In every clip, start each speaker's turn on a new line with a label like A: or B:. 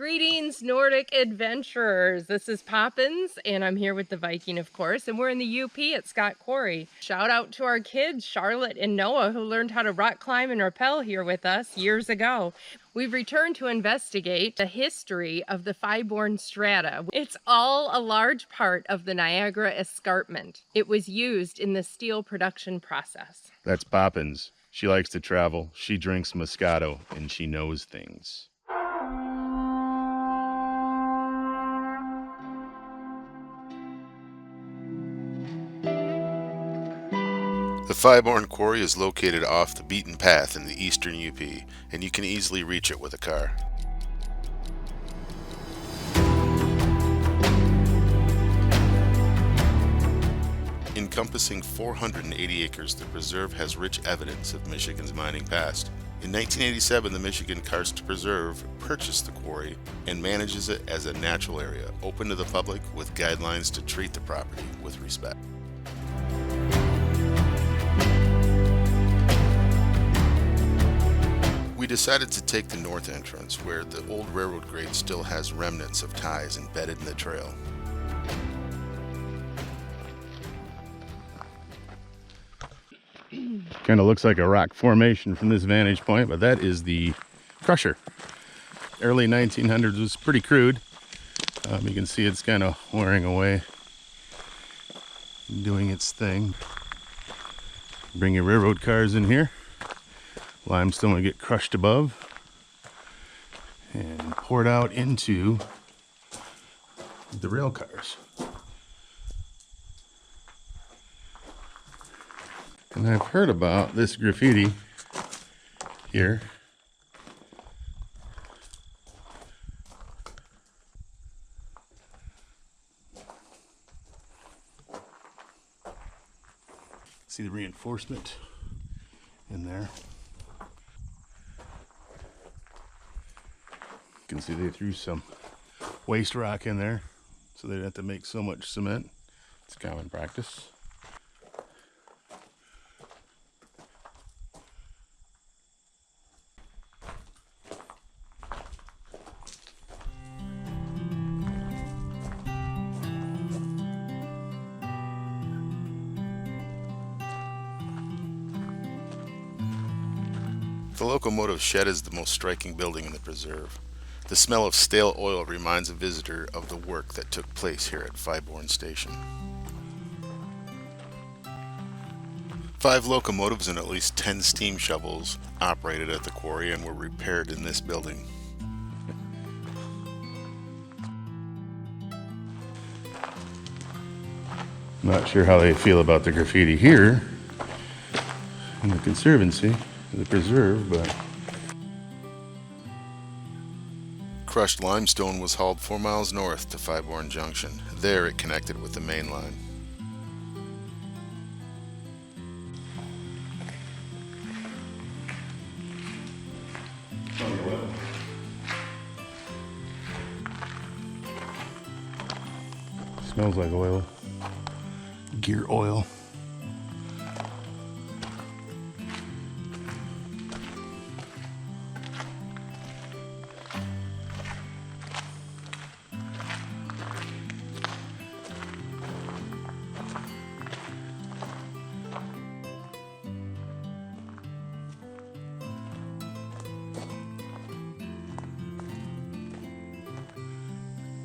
A: Greetings, Nordic adventurers. This is Poppins, and I'm here with the Viking, of course, and we're in the UP at Scott Quarry. Shout out to our kids, Charlotte and Noah, who learned how to rock climb and rappel here with us years ago. We've returned to investigate the history of the Fiborn strata. It's all a large part of the Niagara Escarpment. It was used in the steel production process.
B: That's Poppins. She likes to travel, she drinks Moscato, and she knows things.
C: The Fiborn Quarry is located off the beaten path in the eastern UP, and you can easily reach it with a car. Encompassing 480 acres, the preserve has rich evidence of Michigan's mining past. In 1987, the Michigan Karst Preserve purchased the quarry and manages it as a natural area, open to the public with guidelines to treat the property with respect. We decided to take the north entrance, where the old railroad grade still has remnants of ties embedded in the trail.
B: Kind of looks like a rock formation from this vantage point, but that is the crusher. Early 1900s was pretty crude. You can see it's kind of wearing away, doing its thing. Bring your railroad cars in here. Limestone will get crushed above and poured out into the rail cars. And I've heard about this graffiti here. See the reinforcement in there. You can see they threw some waste rock in there so they didn't have to make so much cement. It's common practice.
C: The locomotive shed is the most striking building in the preserve. The smell of stale oil reminds a visitor of the work that took place here at Fiborn Station. 5 locomotives and at least 10 steam shovels operated at the quarry and were repaired in this building.
B: Not sure how they feel about the graffiti here in the Conservancy, the preserve, but
C: Crushed limestone was hauled 4 miles north to Fiborn Junction. There it connected with the main line.
B: smells like oil. Gear oil.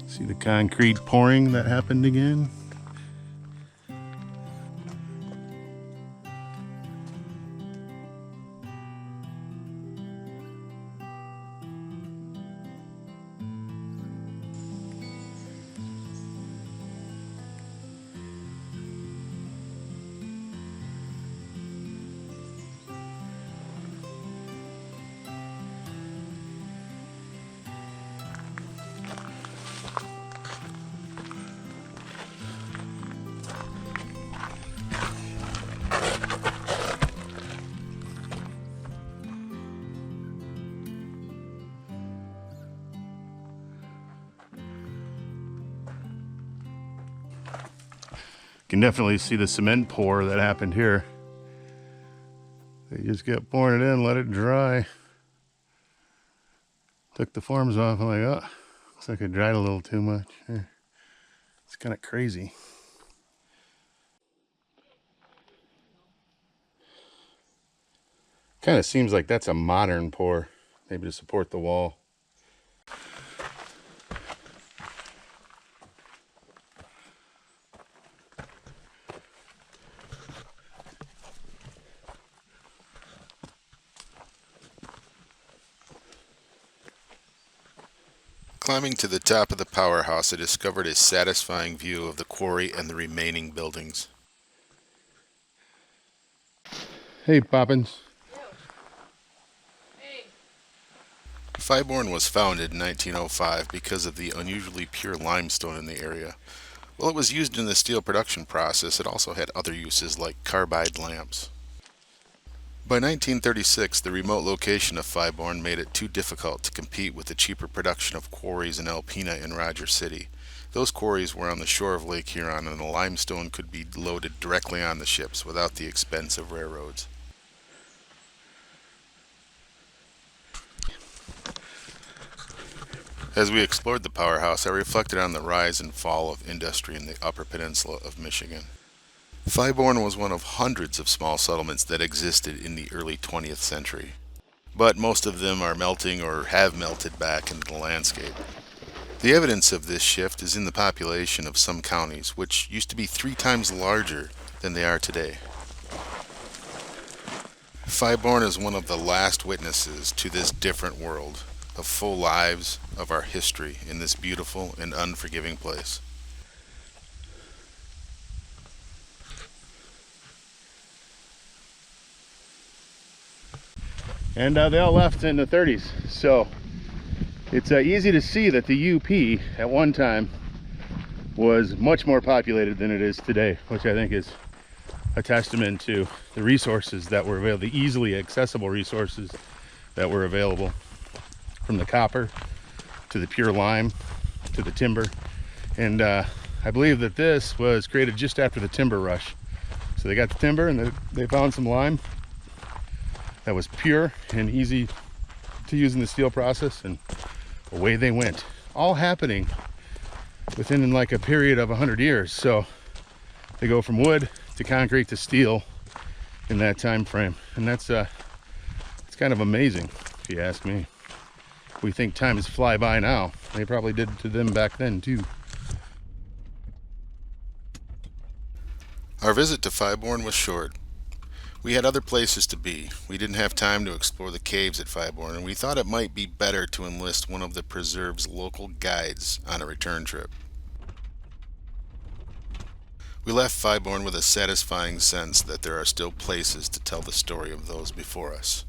B: See the concrete pouring that happened again? You can definitely see the cement pour that happened here. They just kept pouring it in, let it dry. Took the forms off. I'm like, oh, Looks like it dried a little too much. It's kind of crazy. Kind of seems like that's a modern pour, maybe to support the wall.
C: Climbing to the top of the powerhouse, I discovered a satisfying view of the quarry and the remaining buildings.
B: Hey, Poppins.
A: Hey.
C: Fiborn was founded in 1905 because of the unusually pure limestone in the area. While it was used in the steel production process, it also had other uses like carbide lamps. By 1936, the remote location of Fiborn made it too difficult to compete with the cheaper production of quarries in Alpena and Rogers City. Those quarries were on the shore of Lake Huron, and the limestone could be loaded directly on the ships without the expense of railroads. As we explored the powerhouse, I reflected on the rise and fall of industry in the Upper Peninsula of Michigan. Fiborn was one of hundreds of small settlements that existed in the early 20th century, but most of them are melting or have melted back into the landscape. The evidence of this shift is in the population of some counties, which used to be 3 times larger than they are today. Fiborn is one of the last witnesses to this different world, of full lives of our history in this beautiful and unforgiving place.
B: And they all left in the 30s, so it's easy to see that the UP at one time was much more populated than it is today, which I think is a testament to the resources that were available, the easily accessible resources that were available, from the copper to the pure lime to the timber. And I believe that this was created just after the timber rush. So they got the timber and they found some lime that was pure and easy to use in the steel process, and away they went. All happening within like a period of 100 years. So they go from wood to concrete to steel in that time frame, and that's it's kind of amazing if you ask me. We think time is fly by now. They probably did to them back then too.
C: Our visit to Fiborn was short. We had other places to be. We didn't have time to explore the caves at Fiborn, and we thought it might be better to enlist one of the preserve's local guides on a return trip. We left Fiborn with a satisfying sense that there are still places to tell the story of those before us.